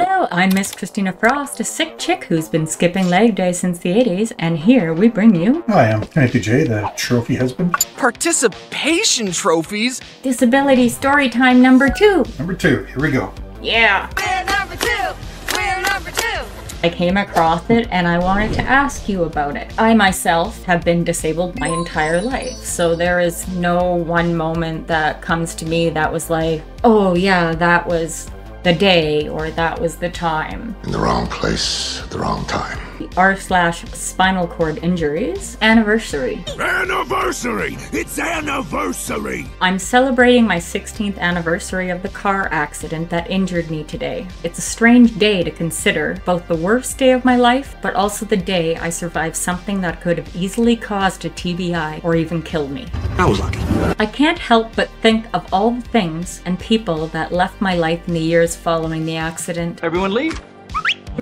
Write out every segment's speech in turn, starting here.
Hello, I'm Miss Christina Frost, a sick chick who's been skipping leg day since the 80s, and here we bring you... Hi, I'm Matthew J, the trophy husband. Participation trophies? Disability Storytime number 2. Number 2, here we go. Yeah! We're number 2! We're number 2! I came across it and I wanted to ask you about it. I myself have been disabled my entire life, so there is no one moment that comes to me that was like, oh yeah, that was the day, or that was the time. In the wrong place at the wrong time. The r/spinal cord injuries anniversary. Anniversary! It's anniversary! I'm celebrating my 16th anniversary of the car accident that injured me today. It's a strange day to consider, both the worst day of my life, but also the day I survived something that could have easily caused a TBI or even killed me. I was lucky. I can't help but think of all the things and people that left my life in the years following the accident. Everyone leave?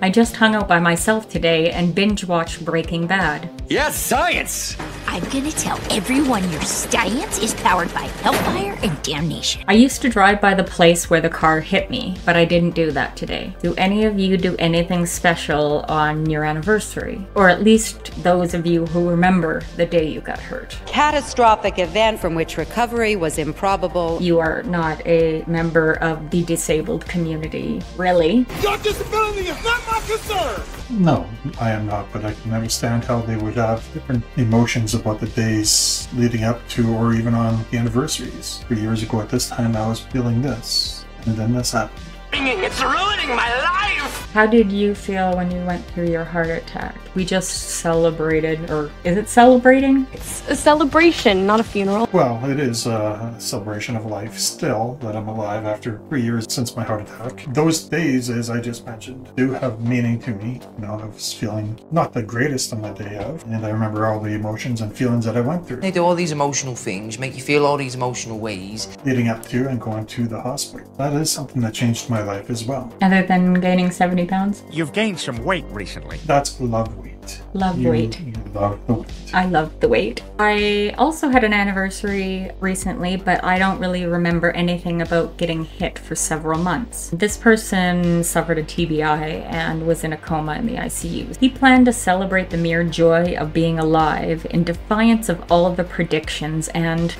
I just hung out by myself today and binge-watched Breaking Bad. Yes, science! I'm gonna tell everyone your science is powered by hellfire and damnation. I used to drive by the place where the car hit me, but I didn't do that today. Do any of you do anything special on your anniversary? Or at least those of you who remember the day you got hurt. Catastrophic event from which recovery was improbable. You are not a member of the disabled community, really? Your disability is not my concern! No, I am not, but I can understand how they would have different emotions about the days leading up to or even on the anniversaries. 3 years ago at this time I was feeling this, and then this happened. It's ruining my life! How did you feel when you went through your heart attack? We just celebrated, or is it celebrating? It's a celebration, not a funeral. Well, it is a celebration of life still, that I'm alive after 3 years since my heart attack. Those days, as I just mentioned, do have meaning to me. You know, I was feeling not the greatest on the day of, and I remember all the emotions and feelings that I went through. They do all these emotional things, make you feel all these emotional ways. Leading up to and going to the hospital. That is something that changed my life as well. Other than gaining 70 pounds? You've gained some weight recently. That's love weight. Love weight. You love the weight. I love the weight. I also had an anniversary recently, but I don't really remember anything about getting hit for several months. This person suffered a TBI and was in a coma in the ICU. He planned to celebrate the mere joy of being alive in defiance of all of the predictions, and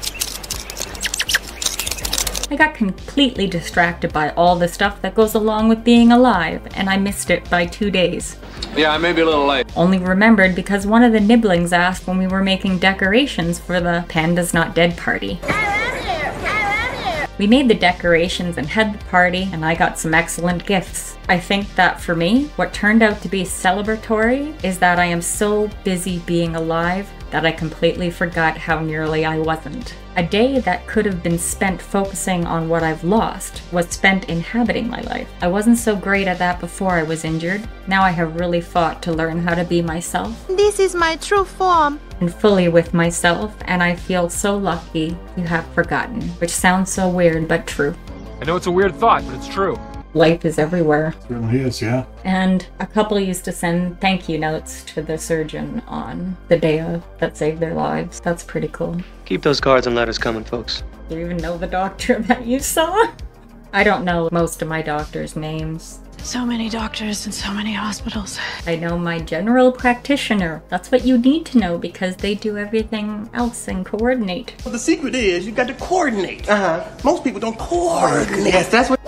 I got completely distracted by all the stuff that goes along with being alive, and I missed it by 2 days. Yeah, I may be a little late. Only remembered because one of the nibblings asked when we were making decorations for the Panda's Not Dead party. I love you! I love you! We made the decorations and had the party, and I got some excellent gifts. I think that for me, what turned out to be celebratory is that I am so busy being alive that I completely forgot how nearly I wasn't. A day that could have been spent focusing on what I've lost was spent inhabiting my life. I wasn't so great at that before I was injured. Now I have really fought to learn how to be myself. This is my true form. And fully with myself, and I feel so lucky you have forgotten, which sounds so weird but true. I know it's a weird thought, but it's true. Life is everywhere. It certainly is, yeah. And a couple used to send thank you notes to the surgeon on the day that saved their lives. That's pretty cool. Keep those cards and letters coming, folks. Do you even know the doctor that you saw? I don't know most of my doctors' names. So many doctors and so many hospitals. I know my general practitioner. That's what you need to know because they do everything else and coordinate. The secret is you got to coordinate. Most people don't coordinate. Yes, that's what...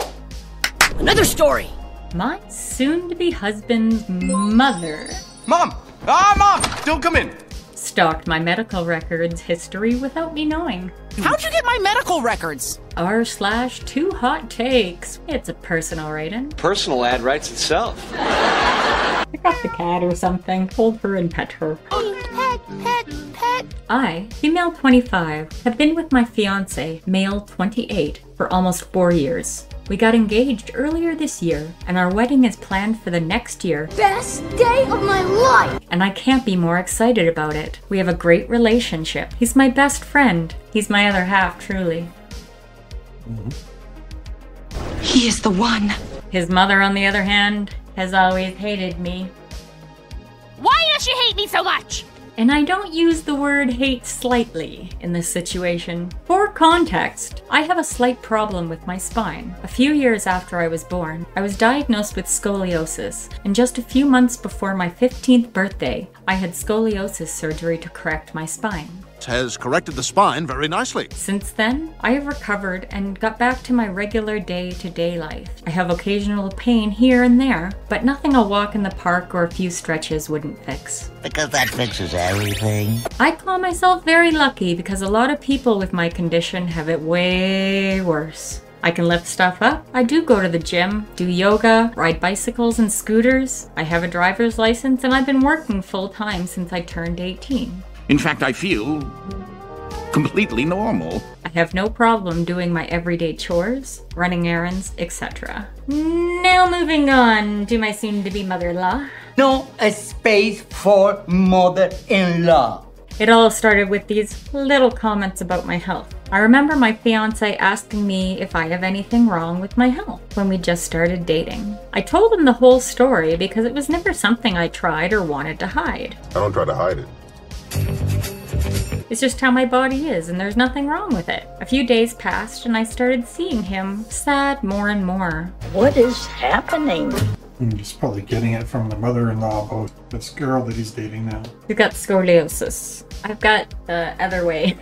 Another story! My soon-to-be husband's mother... Mom! Mom! Don't come in! Stalked my medical records history without me knowing. How'd you get my medical records? r/2 hot takes. It's a personal rating. Personal ad writes itself. Pick up the cat or something. Hold her and pet her. Pet, pet, pet. I, female 25, have been with my fiance, male 28, for almost 4 years. We got engaged earlier this year, and our wedding is planned for the next year. Best day of my life! And I can't be more excited about it. We have a great relationship. He's my best friend. He's my other half, truly. He is the one. His mother, on the other hand, has always hated me. Why does she hate me so much? And I don't use the word hate slightly in this situation. For context, I have a slight problem with my spine. A few years after I was born, I was diagnosed with scoliosis, and just a few months before my 15th birthday, I had scoliosis surgery to correct my spine. Has corrected the spine very nicely. Since then, I have recovered and got back to my regular day-to-day life. I have occasional pain here and there, but nothing a walk in the park or a few stretches wouldn't fix. Because that fixes everything. I call myself very lucky because a lot of people with my condition have it way worse. I can lift stuff up. I do go to the gym, do yoga, ride bicycles and scooters. I have a driver's license and I've been working full-time since I turned 18. In fact, I feel completely normal. I have no problem doing my everyday chores, running errands, etc. Now moving on to my soon-to-be mother-in-law. No space for mother-in-law. It all started with these little comments about my health. I remember my fiance asking me if I have anything wrong with my health when we just started dating. I told him the whole story because it was never something I tried or wanted to hide. I don't try to hide it. It's just how my body is, and there's nothing wrong with it. A few days passed, and I started seeing him sad more and more. What is happening? He's probably getting it from the mother-in-law about this girl that he's dating now. You've got scoliosis. I've got the other way.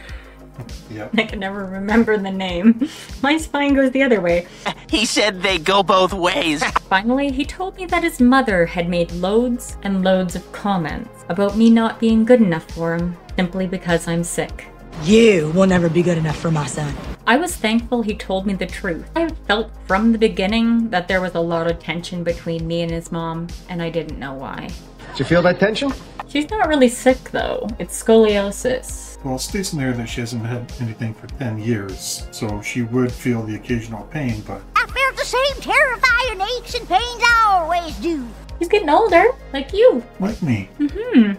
Yep. I can never remember the name. My spine goes the other way. He said they go both ways. Finally, he told me that his mother had made loads and loads of comments about me not being good enough for him, simply because I'm sick. You will never be good enough for my son. I was thankful he told me the truth. I felt from the beginning that there was a lot of tension between me and his mom, and I didn't know why. Did you feel that tension? She's not really sick though. It's scoliosis. Well, it states in there that she hasn't had anything for 10 years, so she would feel the occasional pain, but... I felt the same terrifying aches and pains I always do. He's getting older, like you. Like me. Mm-hmm.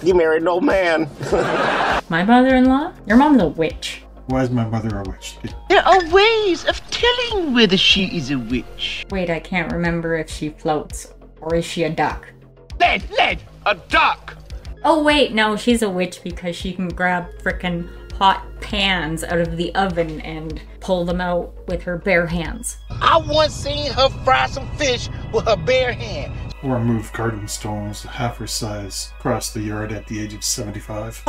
You married an old man. My mother-in-law? Your mom's a witch. Why is my mother a witch? There are ways of telling whether she is a witch. Wait, I can't remember if she floats. Or is she a duck? Lead, a duck. Oh wait, no, she's a witch because she can grab frickin' hot pans out of the oven and pull them out with her bare hands. I once seen her fry some fish with her bare hand. Or move garden stones half her size across the yard at the age of 75.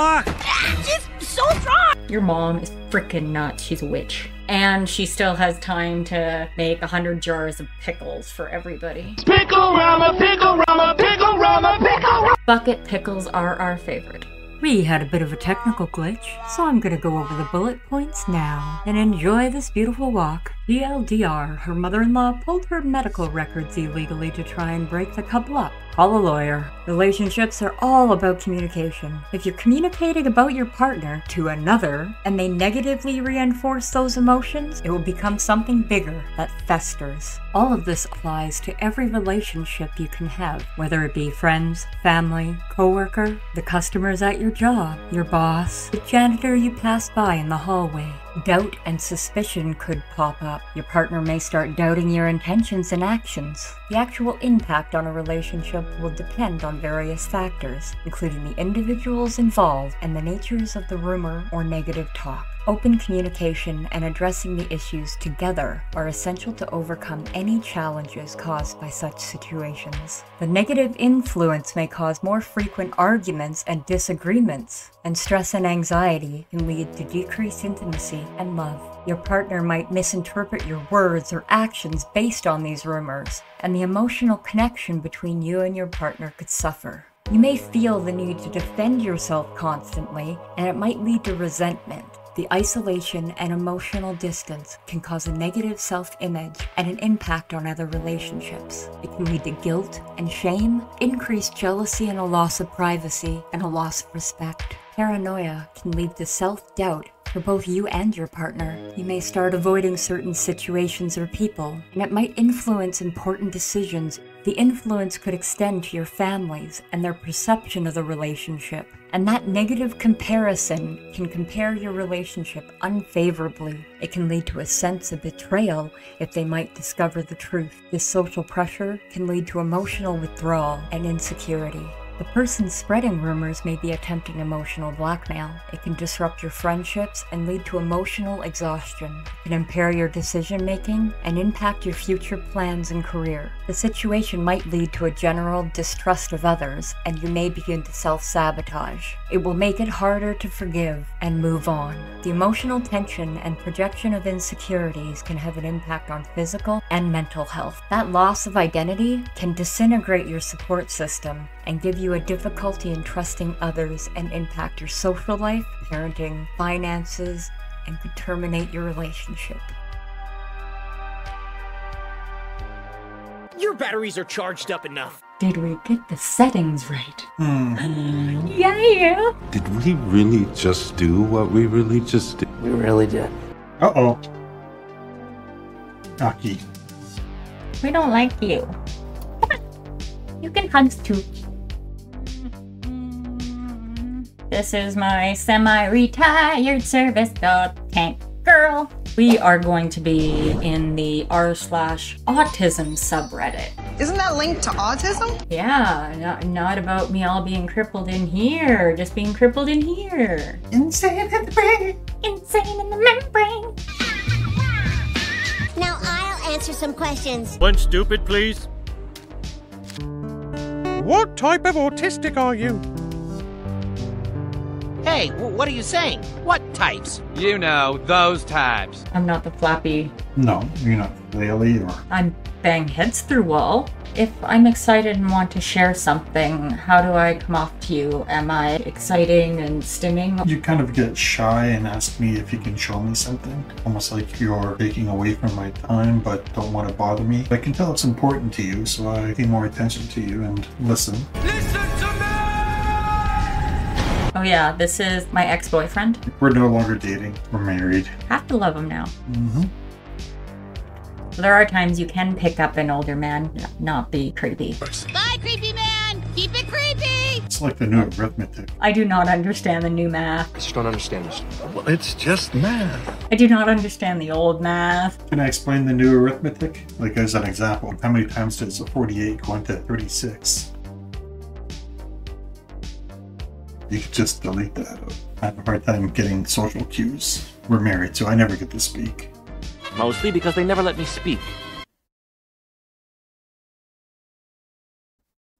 She's so strong. Your mom is frickin' nuts. She's a witch. And she still has time to make 100 jars of pickles for everybody. Pickle-rama, pickle-rama, pickle-rama, pickle-rama. Bucket pickles are our favorite. We had a bit of a technical glitch, so I'm gonna go over the bullet points now and enjoy this beautiful walk. TLDR, her mother-in-law pulled her medical records illegally to try and break the couple up. Call a lawyer. Relationships are all about communication. If you're communicating about your partner to another and they negatively reinforce those emotions, it will become something bigger that festers. All of this applies to every relationship you can have, whether it be friends, family, coworker, the customers at your job, your boss, the janitor you pass by in the hallway. Doubt and suspicion could pop up. Your partner may start doubting your intentions and actions. The actual impact on a relationship will depend on various factors, including the individuals involved and the natures of the rumor or negative talk. Open communication and addressing the issues together are essential to overcome any challenges caused by such situations. The negative influence may cause more frequent arguments and disagreements, and stress and anxiety can lead to decreased intimacy and love. Your partner might misinterpret your words or actions based on these rumors, and the emotional connection between you and your partner could suffer. You may feel the need to defend yourself constantly, and it might lead to resentment. The isolation and emotional distance can cause a negative self-image and an impact on other relationships. It can lead to guilt and shame, increased jealousy and a loss of privacy, and a loss of respect. Paranoia can lead to self-doubt for both you and your partner. You may start avoiding certain situations or people, and it might influence important decisions. The influence could extend to your families and their perception of the relationship. And that negative comparison can compare your relationship unfavorably. It can lead to a sense of betrayal if they might discover the truth. This social pressure can lead to emotional withdrawal and insecurity. The person spreading rumors may be attempting emotional blackmail. It can disrupt your friendships and lead to emotional exhaustion. It can impair your decision-making and impact your future plans and career. The situation might lead to a general distrust of others, and you may begin to self-sabotage. It will make it harder to forgive and move on. The emotional tension and projection of insecurities can have an impact on physical and mental health. That loss of identity can disintegrate your support system and give you a difficulty in trusting others and impact your social life, parenting, finances, and could terminate your relationship. Your batteries are charged up enough. Did we get the settings right? Yeah. Did we really just do what we really just did? We really did. Uh-oh. Aki. We don't like you. You can hunt too. This is my semi-retired service dog tank girl. We are going to be in the r/autism subreddit. Isn't that linked to autism? Yeah, not about me all being crippled in here, just being crippled in here. Insane in the brain. Insane in the membrane. Now I'll answer some questions. One stupid, please. What type of autistic are you? Hey, what are you saying? What types? You know, those types. I'm not the flappy. No, you're not Laley or... I'm bang heads through wall. If I'm excited and want to share something, how do I come off to you? Am I exciting and stimming? You kind of get shy and ask me if you can show me something. Almost like you're taking away from my time but don't want to bother me. I can tell it's important to you, so I pay more attention to you and listen. Listen to me! Oh yeah, this is my ex-boyfriend. We're no longer dating. We're married. Have to love him now. Mm-hmm. There are times you can pick up an older man, not be creepy. Bye, creepy man! Keep it creepy! It's like the new arithmetic. I do not understand the new math. I just don't understand this. Well, it's just math. I do not understand the old math. Can I explain the new arithmetic? Like as an example, how many times does a 48 go into 36? You could just delete that out. I have a hard time getting social cues. We're married, so I never get to speak. Mostly because they never let me speak.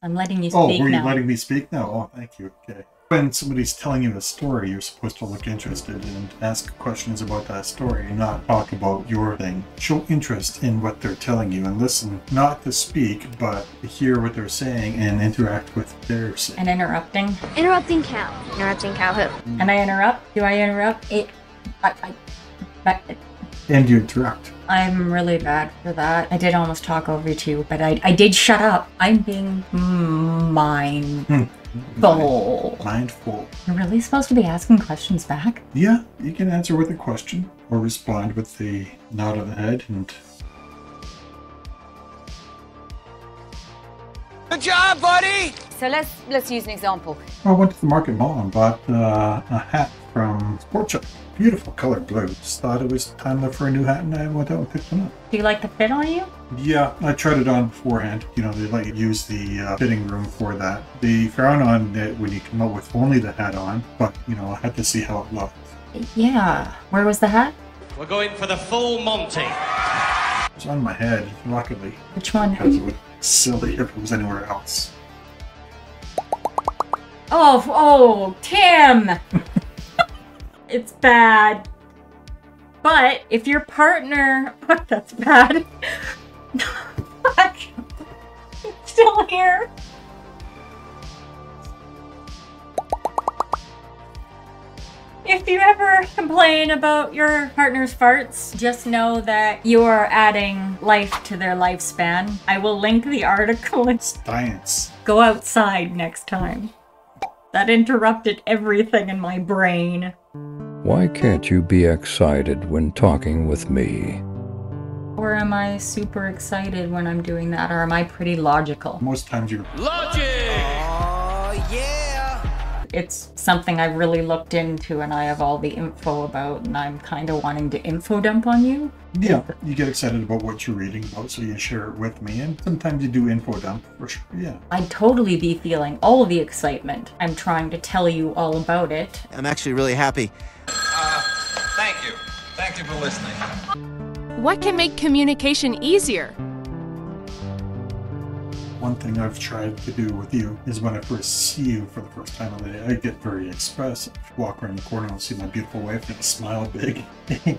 I'm letting you Oh, speak were you now. letting me speak now? Oh, thank you. Okay. When somebody's telling you a story, you're supposed to look interested and ask questions about that story, not talk about your thing. Show interest in what they're telling you and listen, not to speak, but to hear what they're saying and interact with their saying. And interrupting. Interrupting cow. Interrupting cow who? And I interrupt? Do I interrupt? And you interrupt. I'm really bad for that. I did almost talk over you, but I did shut up. I'm being mindful. Mindful. You're really supposed to be asking questions back? Yeah, you can answer with a question or respond with the nod of the head and... Good job, buddy! So let's use an example. I went to the market mall and bought a hat from Sport Shop. Beautiful color blue. Just thought it was time for a new hat and I went out and picked one up. Do you like the fit on you? Yeah, I tried it on beforehand. You know, they let you use the fitting room for that. They frown on it when you come out with only the hat on, but, you know, I had to see how it looked. Yeah. Where was the hat? We're going for the full Monty. It's on my head, luckily. Which one? Because it would be silly if it was anywhere else. Oh, Tim! It's bad. But if your partner... That's bad. Fuck. It's still here. If you ever complain about your partner's farts, just know that you are adding life to their lifespan. I will link the article. Science. Go outside next time. That interrupted everything in my brain. Why can't you be excited when talking with me? Or am I super excited when I'm doing that, or am I pretty logical? Most times you're... Logic! Oh, yeah! It's something I've really looked into and I have all the info about, and I'm kind of wanting to info dump on you. Yeah, you get excited about what you're reading about, so you share it with me, and sometimes you do info dump, for sure, yeah. I'd totally be feeling all of the excitement. I'm trying to tell you all about it. I'm actually really happy. Thank you. Thank you for listening. What can make communication easier? One thing I've tried to do with you is when I first see you for the first time of the day, I get very expressive. Walk around the corner and see my beautiful wife and smile big.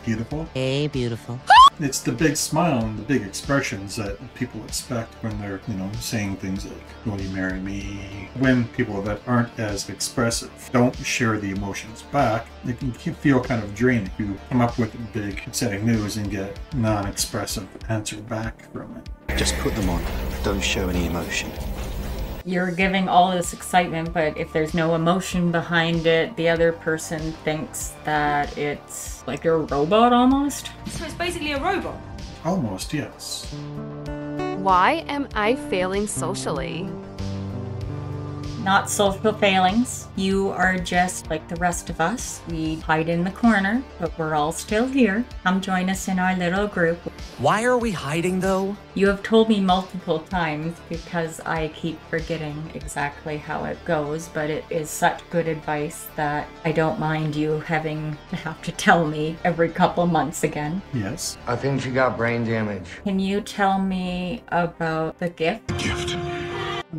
Beautiful. Hey, beautiful. It's the big smile and the big expressions that people expect when they're, saying things like, will you marry me? When people that aren't as expressive don't share the emotions back, it can feel kind of draining. You come up with big, exciting news and get non-expressive answer back from it. Just put them on. Don't show any emotion. You're giving all this excitement, but if there's no emotion behind it, the other person thinks that it's like you're a robot almost. So it's basically a robot? Almost, yes. Why am I failing socially? Not social failings. You are just like the rest of us. We hide in the corner, but we're all still here. Come join us in our little group. Why are we hiding though? You have told me multiple times because I keep forgetting exactly how it goes, but it is such good advice that I don't mind you having to have to tell me every couple months again. Yes. I think she got brain damage. Can you tell me about the gift?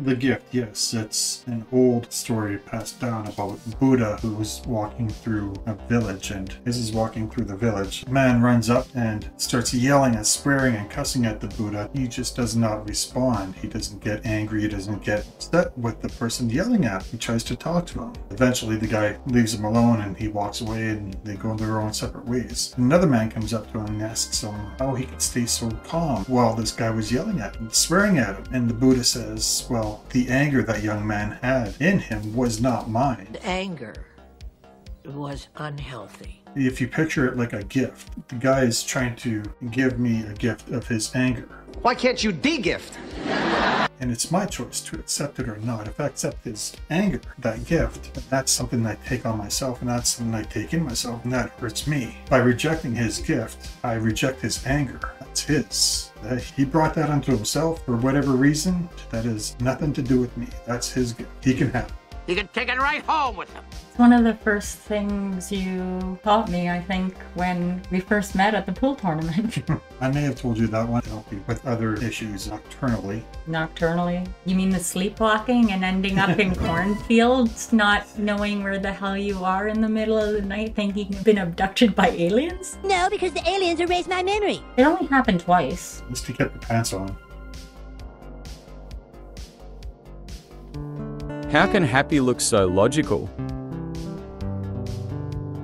The gift, yes. It's an old story passed down about Buddha who was walking through a village, and as he's walking through the village, a man runs up and starts yelling and swearing and cussing at the Buddha. He just does not respond. He doesn't get angry. He doesn't get upset with the person yelling at him. He tries to talk to him. Eventually, the guy leaves him alone and he walks away and they go their own separate ways. Another man comes up to him and asks him how he could stay so calm while this guy was yelling at him, swearing at him. And the Buddha says, well, the anger that young man had in him was not mine. The anger was unhealthy. If you picture it like a gift, the guy is trying to give me a gift of his anger. Why can't you de-gift? And it's my choice to accept it or not. If I accept his anger, that gift, that's something I take on myself, and that's something I take in myself, and that hurts me. By rejecting his gift, I reject his anger. That's his. He brought that onto himself for whatever reason. That has nothing to do with me. That's his gift. He can have it. You can take it right home with him. It's one of the first things you taught me, I think, when we first met at the pool tournament. I may have told you that one to help you with other issues nocturnally. Nocturnally? You mean the sleepwalking and ending up in cornfields, not knowing where the hell you are in the middle of the night, thinking you've been abducted by aliens? No, because the aliens erased my memory. It only happened twice. At least he kept the pants on. How can happy look so logical?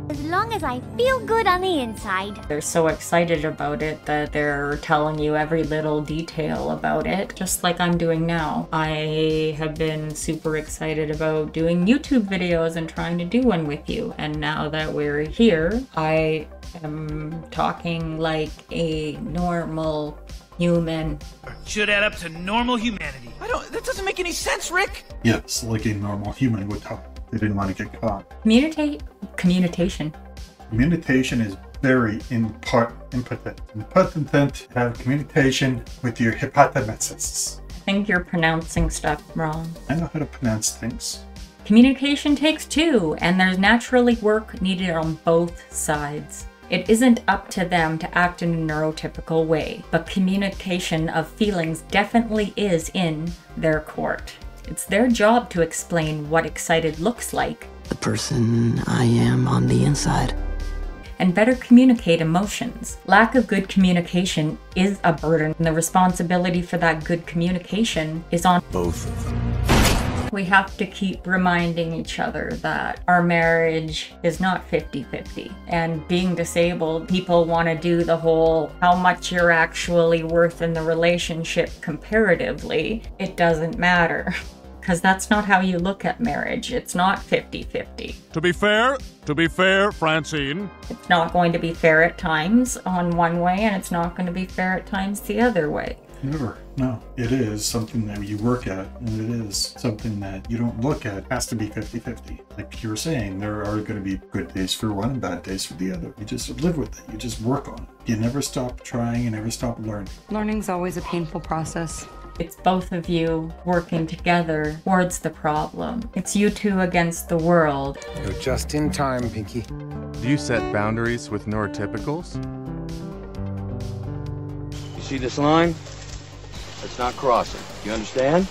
As long as I feel good on the inside. They're so excited about it that they're telling you every little detail about it, just like I'm doing now. I have been super excited about doing YouTube videos and trying to do one with you. And now that we're here, I am talking like a normal human. Should add up to normal humanity. That doesn't make any sense, Rick. Yes, like a normal human would talk. They didn't want to get caught. Communication. Communication is very impotent. Impotent to have communication with your hippopotamuses. I think you're pronouncing stuff wrong. I know how to pronounce things. Communication takes two, and there's naturally work needed on both sides. It isn't up to them to act in a neurotypical way, but communication of feelings definitely is in their court. It's their job to explain what excited looks like. The person I am on the inside. And better communicate emotions. Lack of good communication is a burden, and the responsibility for that good communication is on both of them. We have to keep reminding each other that our marriage is not 50-50. And being disabled, people want to do the whole how much you're actually worth in the relationship comparatively. It doesn't matter. Because that's not how you look at marriage. It's not 50-50. To be fair, Francine. It's not going to be fair at times on one way, and it's not going to be fair at times the other way. Never. No. It is something that you work at, and it is something that you don't look at. It has to be 50-50. Like you were saying, there are going to be good days for one and bad days for the other. You just live with it. You just work on it. You never stop trying. You never stop learning. Learning's always a painful process. It's both of you working together towards the problem. It's you two against the world. You're just in time, Pinky. Do you set boundaries with neurotypicals? You see this line? Let's not cross it. You understand?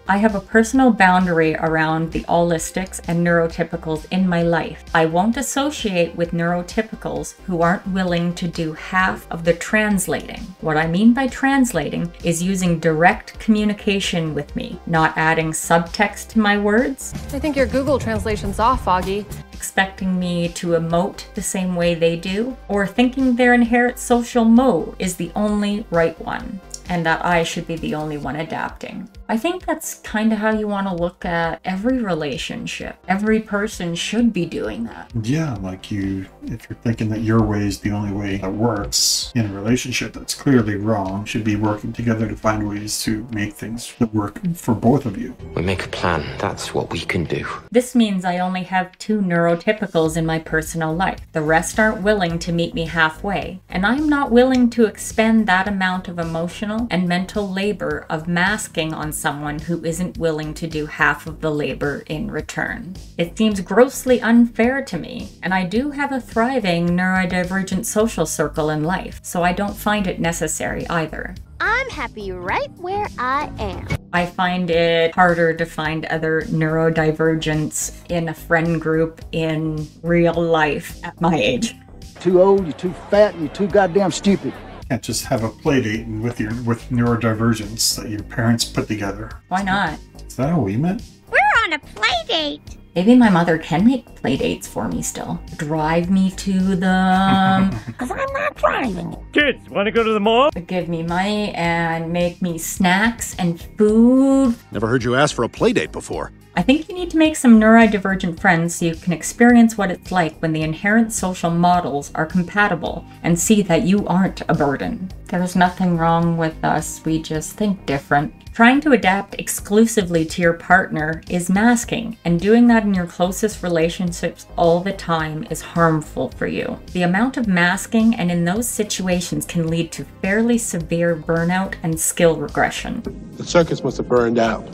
I have a personal boundary around the Aulistics and neurotypicals in my life. I won't associate with neurotypicals who aren't willing to do half of the translating. What I mean by translating is using direct communication with me, not adding subtext to my words. I think your Google translation's off, Augie. Expecting me to emote the same way they do, or thinking their inherent social mode is the only right one, and that I should be the only one adapting. I think that's kind of how you want to look at every relationship. Every person should be doing that. Yeah, like if you're thinking that your way is the only way that works in a relationship that's clearly wrong, should be working together to find ways to make things that work for both of you. We make a plan. That's what we can do. This means I only have 2 neurotypicals in my personal life. The rest aren't willing to meet me halfway, and I'm not willing to expend that amount of emotional and mental labor of masking on someone who isn't willing to do half of the labor in return. It seems grossly unfair to me, and I do have a thriving neurodivergent social circle in life, so I don't find it necessary either. I'm happy right where I am. I find it harder to find other neurodivergents in a friend group in real life at my age. Too old, you're too fat, and you're too goddamn stupid. Can't just have a play date with neurodivergence that your parents put together. Why not? Is that how we met? We're on a play date. Maybe my mother can make play dates for me still. Drive me to them. Because I'm not driving. Kids, want to go to the mall? Give me money and make me snacks and food. Never heard you ask for a play date before. I think you need to make some neurodivergent friends so you can experience what it's like when the inherent social models are compatible and see that you aren't a burden. There's nothing wrong with us, we just think different. Trying to adapt exclusively to your partner is masking, and doing that in your closest relationships all the time is harmful for you. The amount of masking and in those situations can lead to fairly severe burnout and skill regression. The circus must have burned out.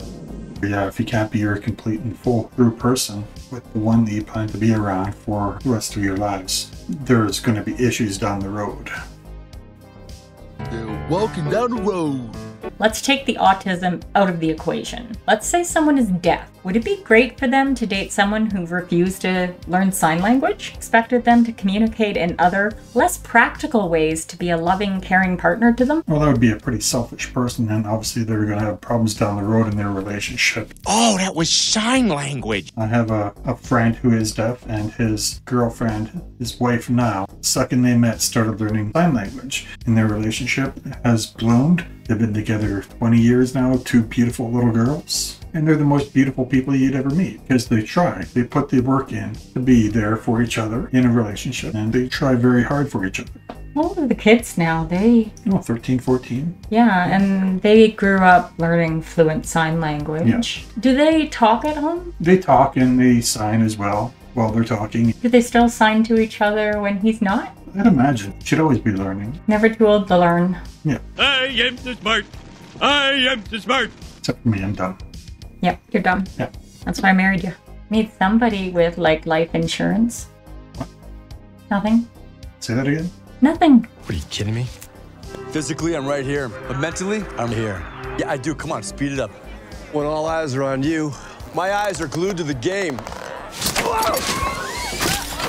Yeah, if you can't be your complete and full through person with the one that you plan to be around for the rest of your lives, there's going to be issues down the road. They're walking down the road. Let's take the autism out of the equation. Let's say someone is deaf. Would it be great for them to date someone who refused to learn sign language? Expected them to communicate in other, less practical ways to be a loving, caring partner to them? Well, that would be a pretty selfish person, and obviously they're going to have problems down the road in their relationship. Oh, that was sign language. I have a friend who is deaf, and his girlfriend, his wife now, the second they met, started learning sign language. And their relationship has bloomed. They've been together 20 years now, 2 beautiful little girls. And they're the most beautiful people you'd ever meet because they try. They put the work in to be there for each other in a relationship, and they try very hard for each other. How old are the kids now? 13, 14. Yeah, and they grew up learning fluent sign language. Yeah. Do they talk at home? They talk and they sign as well while they're talking. Do they still sign to each other when he's not? I'd imagine. Should always be learning. Never too old to learn. Yeah. I am too smart. I am too smart. Except for me, I'm dumb. Yep, you're dumb. Yeah. That's why I married you. Need somebody with, like, life insurance. What? Nothing. Say that again? Nothing. What, are you kidding me? Physically, I'm right here. But mentally, I'm here. Yeah, I do. Come on, speed it up. When all eyes are on you, my eyes are glued to the game. Whoa!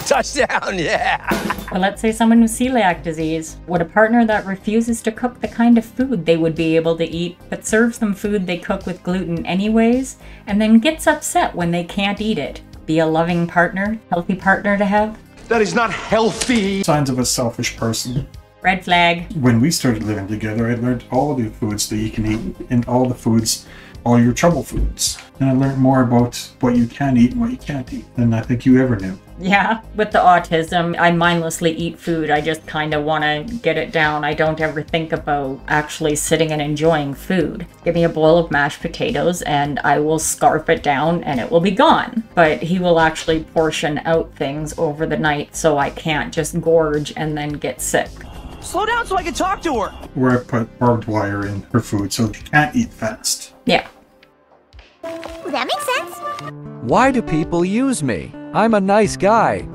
Touchdown, yeah! But let's say someone with celiac disease. Would a partner that refuses to cook the kind of food they would be able to eat, but serves them food they cook with gluten anyways, and then gets upset when they can't eat it, be a loving partner, healthy partner to have? That is not healthy. Signs of a selfish person. Red flag. When we started living together, I learned all the foods that you can eat and all the foods, all your trouble foods. And I learned more about what you can eat and what you can't eat than I think you ever knew. Yeah, with the autism, I mindlessly eat food. I just kind of want to get it down. I don't ever think about actually sitting and enjoying food. Give me a bowl of mashed potatoes and I will scarf it down and it will be gone. But he will actually portion out things over the night so I can't just gorge and then get sick. Slow down so I can talk to her. Where I put barbed wire in her food so she can't eat fast. Yeah. That makes sense. Why do people use me? I'm a nice guy.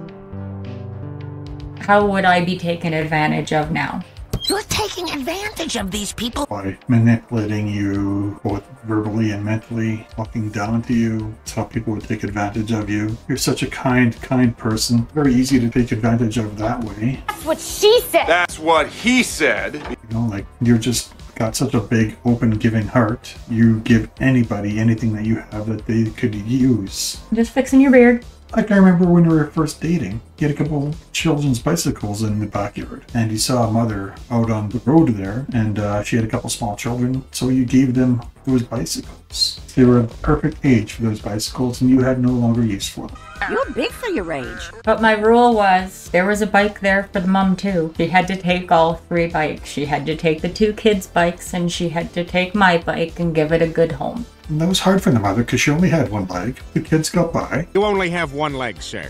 How would I be taken advantage of now? You're taking advantage of these people. By manipulating you both verbally and mentally, talking down to you. That's how people would take advantage of you. You're such a kind person. Very easy to take advantage of that way. That's what she said. That's what he said. You know, like, you're just got such a big, open, giving heart. You give anybody anything that you have that they could use. Just fixing your beard. Like, I remember when we were first dating, you had a couple children's bicycles in the backyard, and you saw a mother out on the road there, and she had a couple small children, so you gave them those bicycles. They were the perfect age for those bicycles, and you had no longer use for them. You're big for your age. But my rule was, there was a bike there for the mom too. She had to take all 3 bikes. She had to take the 2 kids' bikes, and she had to take my bike and give it a good home. And that was hard for the mother because she only had 1 leg. The kids got by. You only have 1 leg, sir.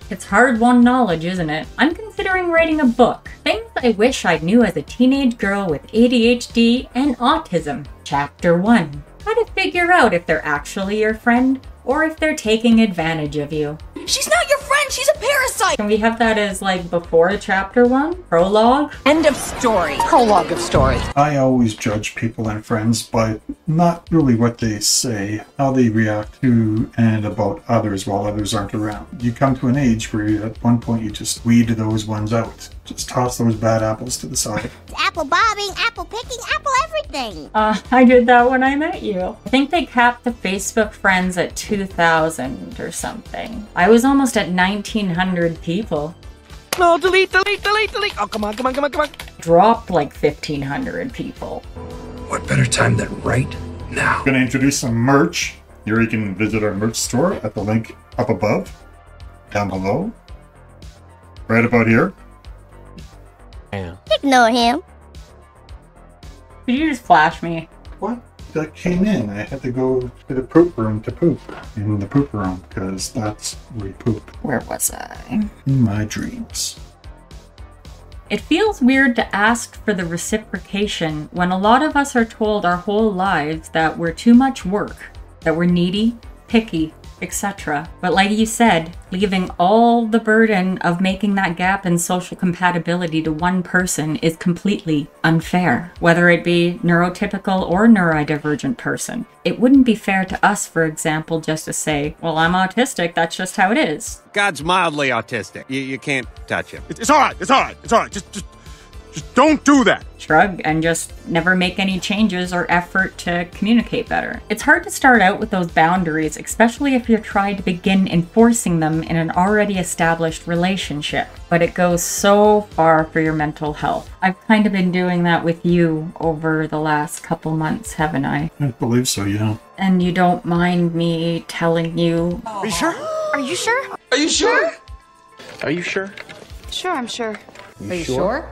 It's hard-won knowledge, isn't it? I'm considering writing a book. Things I wish I knew as a teenage girl with ADHD and autism. Chapter 1. How to figure out if they're actually your friend or if they're taking advantage of you. She's not your friend, she's a parasite! Can we have that as like before chapter 1? Prologue? End of story. Prologue of story. I always judge people and friends by not really what they say, how they react to and about others while others aren't around. You come to an age where at one point you just weed those ones out. Just toss those bad apples to the side. Apple bobbing, apple picking, apple everything. I did that when I met you. I think they capped the Facebook friends at 2,000 or something. I was almost at 1,900 people. No, delete. Oh, come on. Dropped like 1,500 people. What better time than right now? I'm going to introduce some merch. Here you can visit our merch store at the link up above, down below, right about here. Ignore him. Could you just flash me? What? That came in. I had to go to the poop room to poop in the poop room because that's where you poop. Where was I? In my dreams. It feels weird to ask for the reciprocation when a lot of us are told our whole lives that we're too much work, that we're needy, picky, etc. But like you said, leaving all the burden of making that gap in social compatibility to one person is completely unfair, whether it be neurotypical or neurodivergent person. It wouldn't be fair to us, for example, just to say, well, I'm autistic, that's just how it is. God's mildly autistic. You can't touch him. It's all right. Just don't do that. Shrug and just never make any changes or effort to communicate better. It's hard to start out with those boundaries, especially if you're trying to begin enforcing them in an already established relationship. But it goes so far for your mental health. I've kind of been doing that with you over the last couple months, haven't I? I believe so, yeah. And you don't mind me telling you... Are you sure? Are you sure? Are you sure? Are you sure? Sure, I'm sure. Are you sure?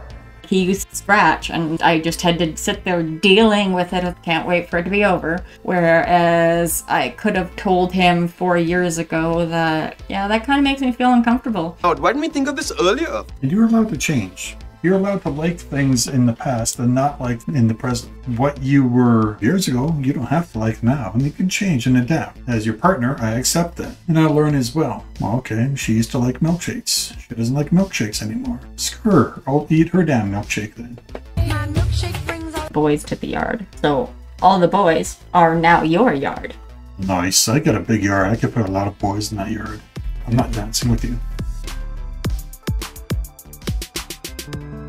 He used to scratch, and I just had to sit there dealing with it. I can't wait for it to be over. Whereas I could have told him 4 years ago that, yeah, that kind of makes me feel uncomfortable. Oh, why didn't we think of this earlier? And you're allowed to change. You're allowed to like things in the past and not like in the present. What you were years ago, you don't have to like now, and you can change and adapt. As your partner, I accept that. And I learn as well. Okay, she used to like milkshakes. She doesn't like milkshakes anymore. Screw her. I'll eat her damn milkshake then. My milkshake brings all boys to the yard. So all the boys are now your yard. Nice. I got a big yard. I could put a lot of boys in that yard. I'm not dancing with you.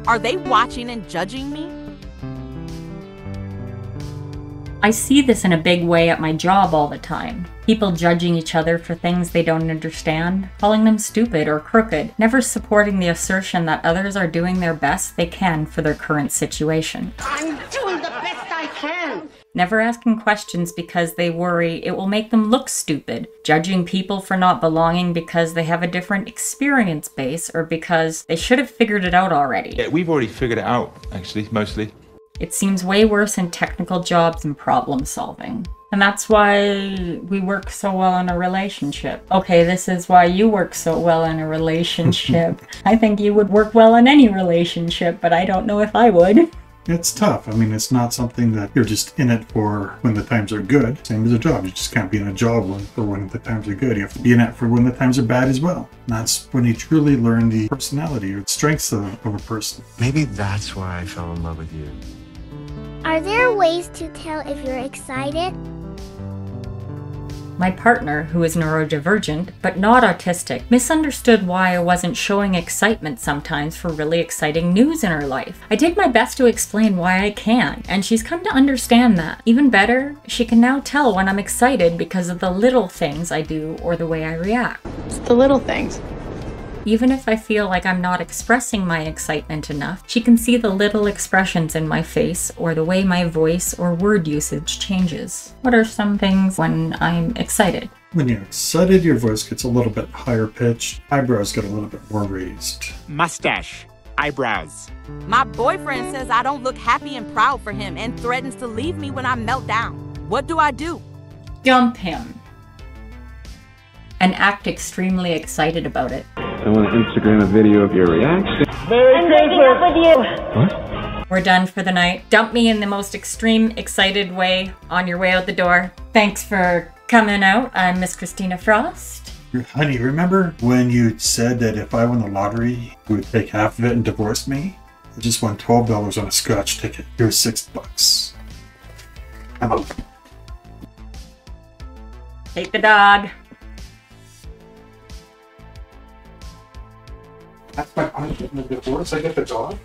Are they watching and judging me? I see this in a big way at my job all the time. People judging each other for things they don't understand, calling them stupid or crooked, never supporting the assertion that others are doing their best they can for their current situation. I'm doing the best I can. Never asking questions because they worry it will make them look stupid, judging people for not belonging because they have a different experience base or because they should have figured it out already. Yeah, we've already figured it out, actually, mostly. It seems way worse in technical jobs and problem solving. And that's why we work so well in a relationship. Okay, this is why you work so well in a relationship. I think you would work well in any relationship, but I don't know if I would. It's tough. I mean, it's not something that you're just in it for when the times are good. Same as a job. You just can't be in a job for when the times are good. You have to be in it for when the times are bad as well. And that's when you truly learn the personality or strengths of a person. Maybe that's why I fell in love with you. Are there ways to tell if you're excited? My partner, who is neurodivergent but not autistic, misunderstood why I wasn't showing excitement sometimes for really exciting news in her life. I did my best to explain why I can, and she's come to understand that. Even better, she can now tell when I'm excited because of the little things I do or the way I react. It's the little things. Even if I feel like I'm not expressing my excitement enough, she can see the little expressions in my face or the way my voice or word usage changes. What are some things when I'm excited? When you're excited, your voice gets a little bit higher pitched, eyebrows get a little bit more raised. Mustache. Eyebrows. My boyfriend says I don't look happy and proud for him and threatens to leave me when I melt down. What do I do? Dump him. And act extremely excited about it. I want to Instagram a video of your reaction. I'm breaking up with you. What? We're done for the night. Dump me in the most extreme, excited way on your way out the door. Thanks for coming out. I'm Miss Christina Frost. Honey, remember when you said that if I won the lottery, you would take half of it and divorce me? I just won $12 on a scratch ticket. Here's $6. I'm out. Take the dog. That's my punishment in the divorce. I get the dog.